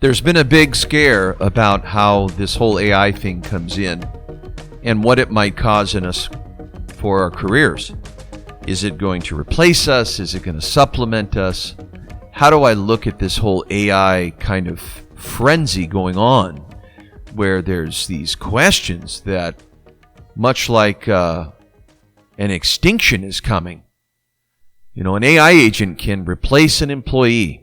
There's been a big scare about how this whole AI thing comes in and what it might cause in us for our careers. Is it going to replace us? Is it going to supplement us? How do I look at this whole AI kind of frenzy going on, where there's these questions that, much like an extinction is coming, an AI agent can replace an employee.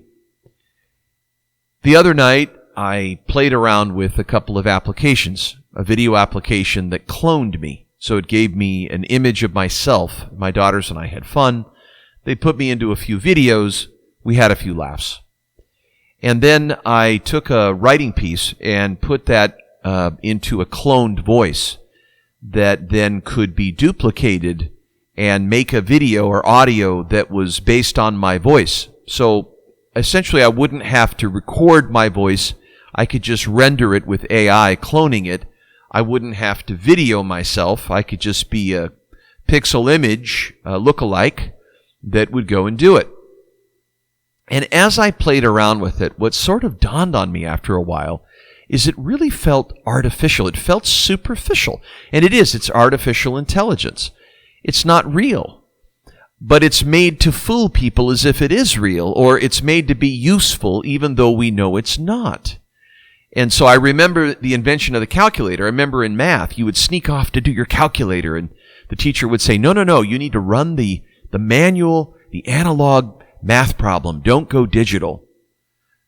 The other night, I played around with a couple of applications, a video application that cloned me. So it gave me an image of myself. My daughters and I had fun. They put me into a few videos. We had a few laughs. And then I took a writing piece and put that into a cloned voice that then could be duplicated and make a video or audio that was based on my voice. So essentially, I wouldn't have to record my voice. I could just render it with AI, cloning it. I wouldn't have to video myself. I could just be a pixel image, look-alike, that would go and do it. And as I played around with it, what sort of dawned on me after a while is it really felt artificial. It felt superficial. And it is. It's artificial intelligence. It's not real. But it's made to fool people as if it is real, or it's made to be useful even though we know it's not. And so I remember the invention of the calculator. I remember in math, you would sneak off to do your calculator, and the teacher would say, no, you need to run the manual, the analog math problem. Don't go digital.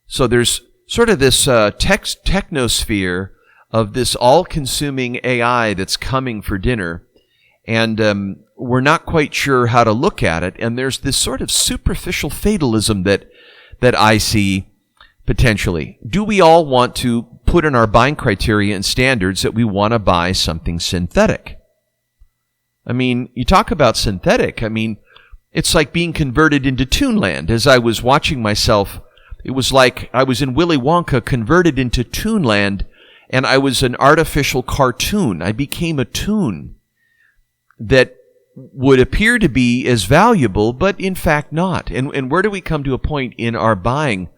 So there's sort of this technosphere of this all-consuming AI that's coming for dinner, and we're not quite sure how to look at it, and there's this sort of superficial fatalism that I see potentially. Do we all want to put in our buying criteria and standards that we want to buy something synthetic? I mean, you talk about synthetic, it's like being converted into Toonland. As I was watching myself, it was like I was in Willy Wonka converted into Toonland, and I was an artificial cartoon. I became a toon that would appear to be as valuable, but in fact not. And where do we come to a point in our buying,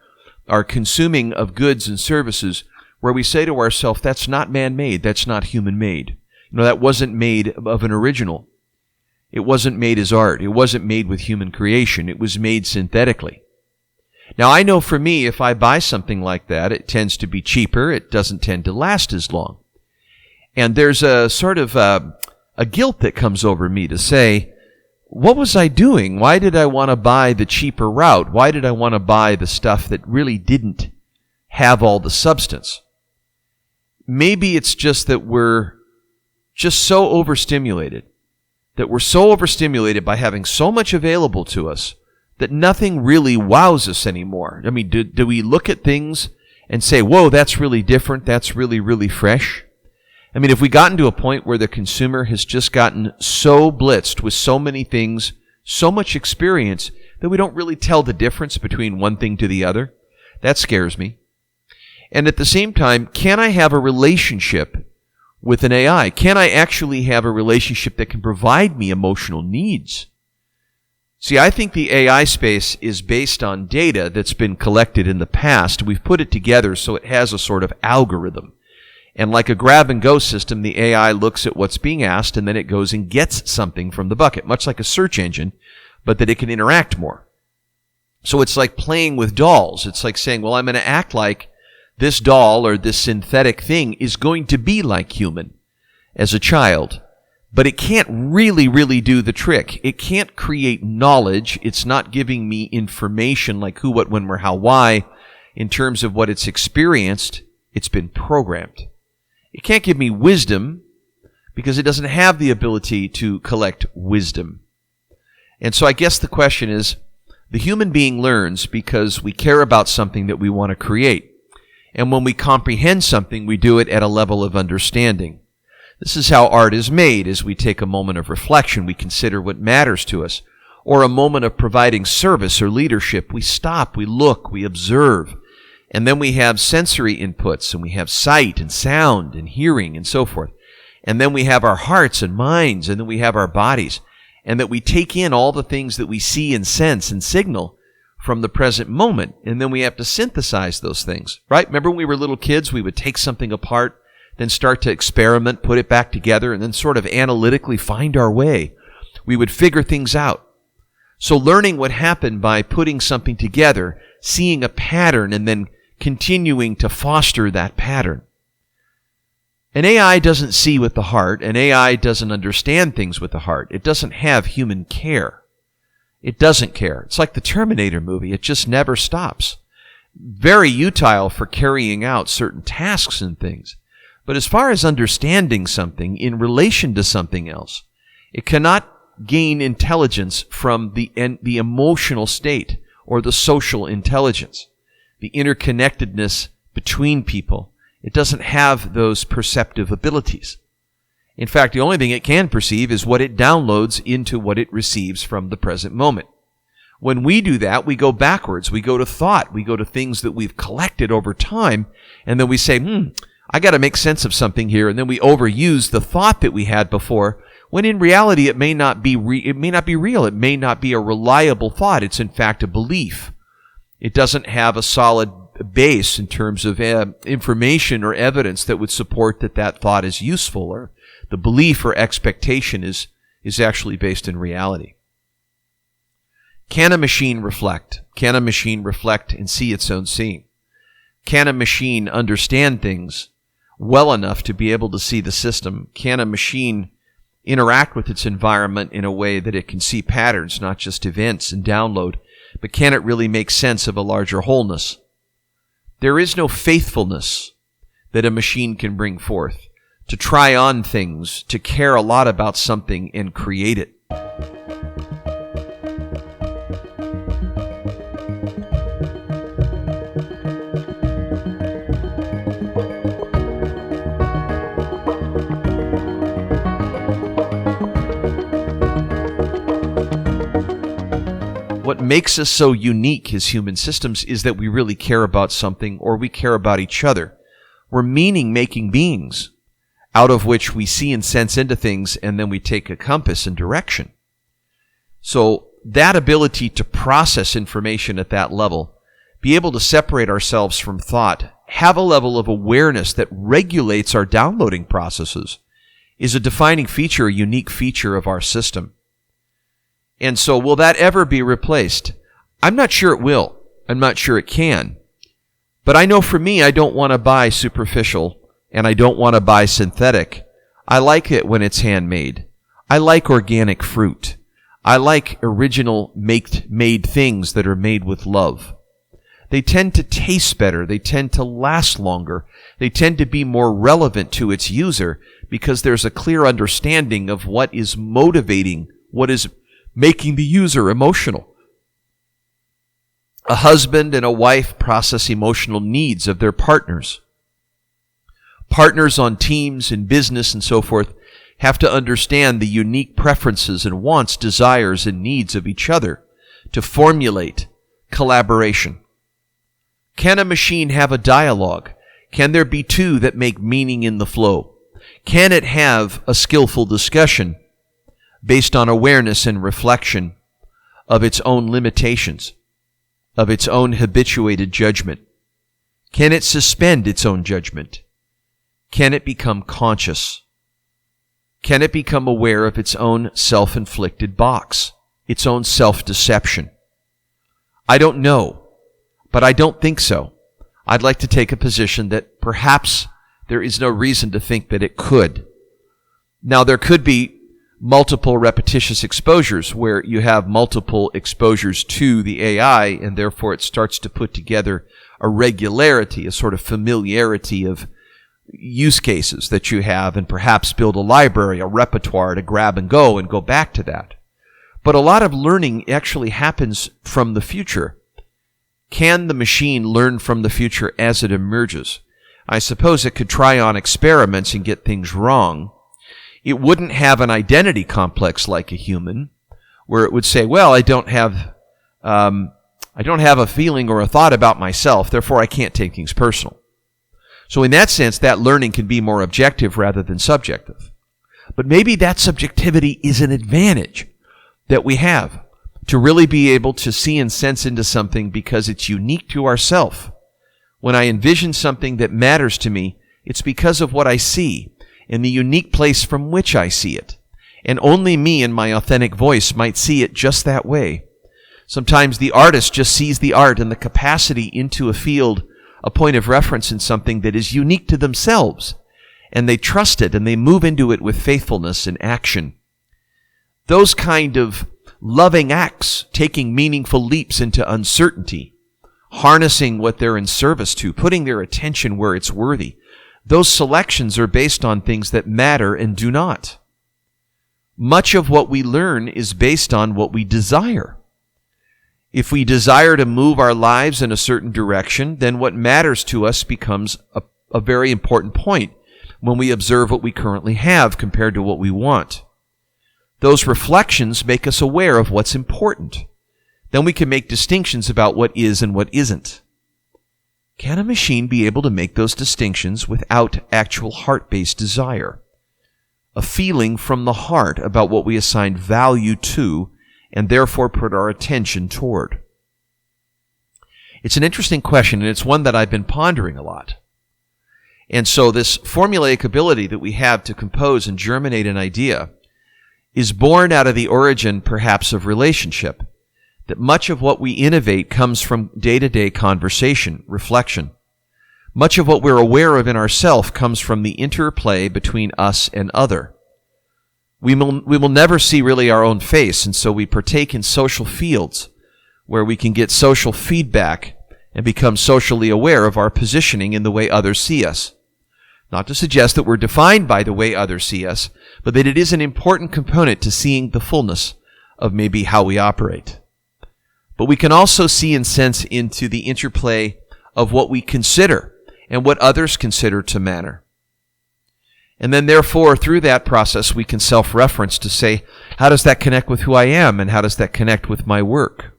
our consuming of goods and services, where we say to ourselves, that's not man-made, that's not human-made. That wasn't made of an original. It wasn't made as art. It wasn't made with human creation. It was made synthetically. Now, I know for me, if I buy something like that, it tends to be cheaper. It doesn't tend to last as long. And there's a sort of a guilt that comes over me to say, what was I doing? Why did I want to buy the cheaper route? Why did I want to buy the stuff that really didn't have all the substance? Maybe it's just that we're just so overstimulated, by having so much available to us that nothing really wows us anymore. Do we look at things and say, whoa, that's really different, that's really, really fresh? Have we gotten to a point where the consumer has just gotten so blitzed with so many things, so much experience, that we don't really tell the difference between one thing to the other? That scares me. And at the same time, can I have a relationship with an AI? Can I actually have a relationship that can provide me emotional needs? See, I think the AI space is based on data that's been collected in the past. We've put it together so it has a sort of algorithm. And like a grab-and-go system, the AI looks at what's being asked, and then it goes and gets something from the bucket, much like a search engine, but that it can interact more. So it's like playing with dolls. It's like saying, well, I'm going to act like this doll or this synthetic thing is going to be like human as a child. But it can't really, really do the trick. It can't create knowledge. It's not giving me information like who, what, when, where, how, why. In terms of what it's experienced, it's been programmed. It can't give me wisdom because it doesn't have the ability to collect wisdom. And so I guess the question is, the human being learns because we care about something that we want to create. And when we comprehend something, we do it at a level of understanding. This is how art is made. As we take a moment of reflection, we consider what matters to us. Or a moment of providing service or leadership, we stop, we look, we observe. And then we have sensory inputs, and we have sight and sound and hearing and so forth. And then we have our hearts and minds, and then we have our bodies. And that we take in all the things that we see and sense and signal from the present moment, and then we have to synthesize those things, right? Remember when we were little kids, we would take something apart, then start to experiment, put it back together, and then sort of analytically find our way. We would figure things out. So learning would happen by putting something together, seeing a pattern, and then continuing to foster that pattern. An AI doesn't see with the heart. An AI doesn't understand things with the heart. It doesn't have human care. It doesn't care. It's like the Terminator movie. It just never stops. Very utile for carrying out certain tasks and things. But as far as understanding something in relation to something else, it cannot gain intelligence from the emotional state or the social intelligence, the interconnectedness between people. It doesn't have those perceptive abilities. In fact, the only thing it can perceive is what it downloads into what it receives from the present moment. When we do that, we go backwards. We go to thought. We go to things that we've collected over time, and then we say, I got to make sense of something here, and then we overuse the thought that we had before, when in reality it may not be real. It may not be a reliable thought. It's in fact a belief. It doesn't have a solid base in terms of information or evidence that would support that thought is useful, or the belief or expectation is actually based in reality. Can a machine reflect? Can a machine reflect and see its own seeing? Can a machine understand things well enough to be able to see the system? Can a machine interact with its environment in a way that it can see patterns, not just events, and download, but can it really make sense of a larger wholeness? There is no faithfulness that a machine can bring forth to try on things, to care a lot about something and create it. What makes us so unique as human systems is that we really care about something, or we care about each other. We're meaning-making beings, out of which we see and sense into things, and then we take a compass and direction. So that ability to process information at that level, be able to separate ourselves from thought, have a level of awareness that regulates our downloading processes, is a defining feature, a unique feature of our system. And so will that ever be replaced? I'm not sure it will. I'm not sure it can. But I know for me, I don't want to buy superficial, and I don't want to buy synthetic. I like it when it's handmade. I like organic fruit. I like original made things that are made with love. They tend to taste better. They tend to last longer. They tend to be more relevant to its user because there's a clear understanding of what is motivating, what is making the user emotional. A husband and a wife process emotional needs of their partners. Partners on teams in business and so forth have to understand the unique preferences and wants, desires, and needs of each other to formulate collaboration. Can a machine have a dialogue? Can there be two that make meaning in the flow? Can it have a skillful discussion based on awareness and reflection of its own limitations, of its own habituated judgment? Can it suspend its own judgment? Can it become conscious? Can it become aware of its own self-inflicted box, its own self-deception? I don't know, but I don't think so. I'd like to take a position that perhaps there is no reason to think that it could. Now, there could be multiple repetitious exposures where you have multiple exposures to the AI, and therefore it starts to put together a regularity, a sort of familiarity of use cases that you have, and perhaps build a library, a repertoire to grab and go back to that. But a lot of learning actually happens from the future. Can the machine learn from the future as it emerges? I suppose it could try on experiments and get things wrong. It wouldn't have an identity complex like a human, where it would say, well, I don't have a feeling or a thought about myself, therefore I can't take things personal. So in that sense, that learning can be more objective rather than subjective. But maybe that subjectivity is an advantage that we have. to really be able to see and sense into something because it's unique to ourself. When I envision something that matters to me, it's because of what I see and the unique place from which I see it. And only me and my authentic voice might see it just that way. Sometimes the artist just sees the art and the capacity into a field, a point of reference in something that is unique to themselves, and they trust it and they move into it with faithfulness and action. Those kind of loving acts, taking meaningful leaps into uncertainty, harnessing what they're in service to, putting their attention where it's worthy, those selections are based on things that matter and do not. Much of what we learn is based on what we desire. If we desire to move our lives in a certain direction, then what matters to us becomes a very important point when we observe what we currently have compared to what we want. Those reflections make us aware of what's important. Then we can make distinctions about what is and what isn't. Can a machine be able to make those distinctions without actual heart-based desire? A feeling from the heart about what we assign value to and therefore put our attention toward? It's an interesting question, and it's one that I've been pondering a lot. And so this formulaic ability that we have to compose and germinate an idea is born out of the origin, perhaps, of relationship. That much of what we innovate comes from day-to-day conversation, reflection. Much of what we're aware of in ourselves comes from the interplay between us and other. We will never see really our own face, and so we partake in social fields where we can get social feedback and become socially aware of our positioning in the way others see us. Not to suggest that we're defined by the way others see us, but that it is an important component to seeing the fullness of maybe how we operate. But we can also see and sense into the interplay of what we consider and what others consider to matter. And then therefore, through that process, we can self-reference to say, how does that connect with who I am, and how does that connect with my work?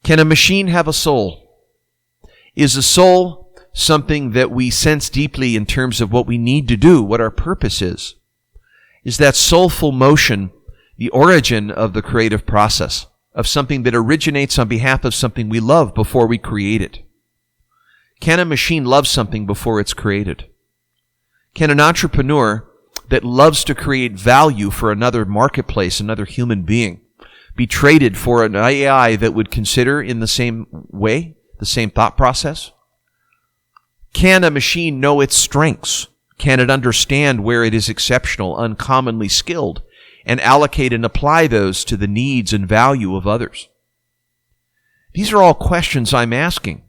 Can a machine have a soul? Is a soul something that we sense deeply in terms of what we need to do, what our purpose is? Is that soulful motion the origin of the creative process, of something that originates on behalf of something we love before we create it? Can a machine love something before it's created? Can an entrepreneur that loves to create value for another marketplace, another human being, be traded for an AI that would consider in the same way, the same thought process? Can a machine know its strengths? Can it understand where it is exceptional, uncommonly skilled, and allocate and apply those to the needs and value of others? These are all questions I'm asking.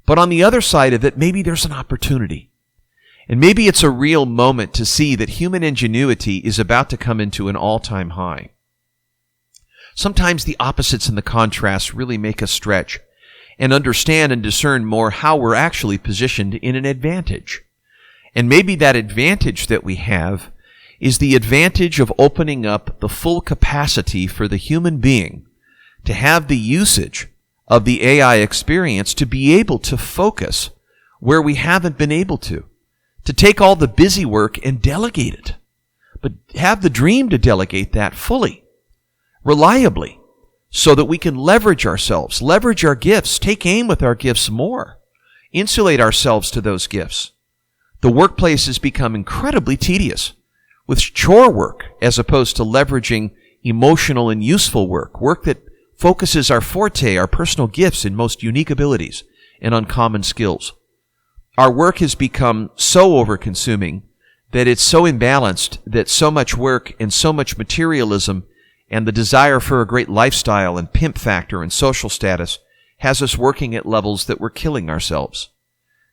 But on the other side of it, maybe there's an opportunity. And maybe it's a real moment to see that human ingenuity is about to come into an all-time high. Sometimes the opposites and the contrasts really make us stretch and understand and discern more how we're actually positioned in an advantage. And maybe that advantage that we have is the advantage of opening up the full capacity for the human being to have the usage of the AI experience to be able to focus where we haven't been able to take all the busy work and delegate it, but have the dream to delegate that fully, reliably, so that we can leverage ourselves, leverage our gifts, take aim with our gifts more, insulate ourselves to those gifts. The workplace has become incredibly tedious with chore work as opposed to leveraging emotional and useful work, work that focuses our forte, our personal gifts and most unique abilities and uncommon skills. Our work has become so over-consuming that it's so imbalanced that so much work and so much materialism and the desire for a great lifestyle and pimp factor and social status has us working at levels that we're killing ourselves.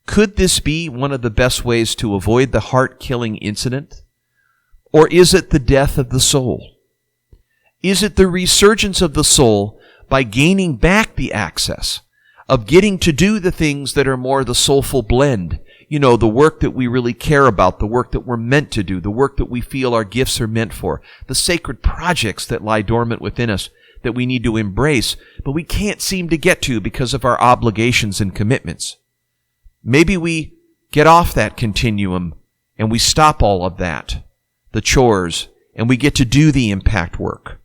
Could this be one of the best ways to avoid the heart-killing incident? Or is it the death of the soul? Is it the resurgence of the soul by gaining back the access of getting to do the things that are more the soulful blend? You know, the work that we really care about, the work that we're meant to do, the work that we feel our gifts are meant for, the sacred projects that lie dormant within us that we need to embrace, but we can't seem to get to because of our obligations and commitments. Maybe we get off that continuum and we stop all of that, the chores, and we get to do the impact work.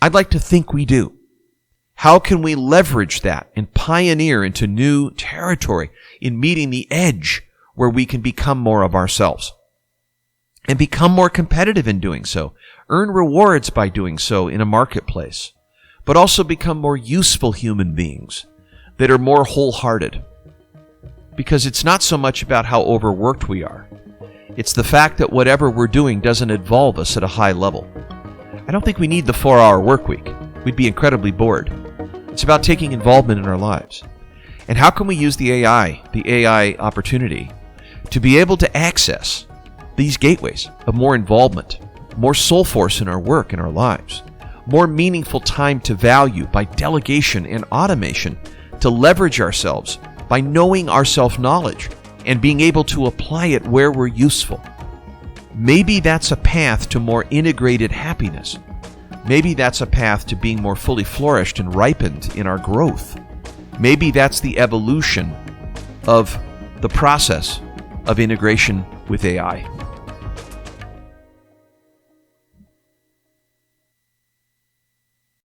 I'd like to think we do. How can we leverage that and pioneer into new territory in meeting the edge where we can become more of ourselves and become more competitive in doing so, earn rewards by doing so in a marketplace, but also become more useful human beings that are more wholehearted? Because it's not so much about how overworked we are. It's the fact that whatever we're doing doesn't involve us at a high level. I don't think we need the 4-hour work week. We'd be incredibly bored. It's about taking involvement in our lives. And how can we use the AI opportunity, to be able to access these gateways of more involvement, more soul force in our work and our lives, more meaningful time to value by delegation and automation, to leverage ourselves by knowing our self-knowledge and being able to apply it where we're useful. Maybe that's a path to more integrated happiness. Maybe that's a path to being more fully flourished and ripened in our growth. Maybe that's the evolution of the process of integration with AI.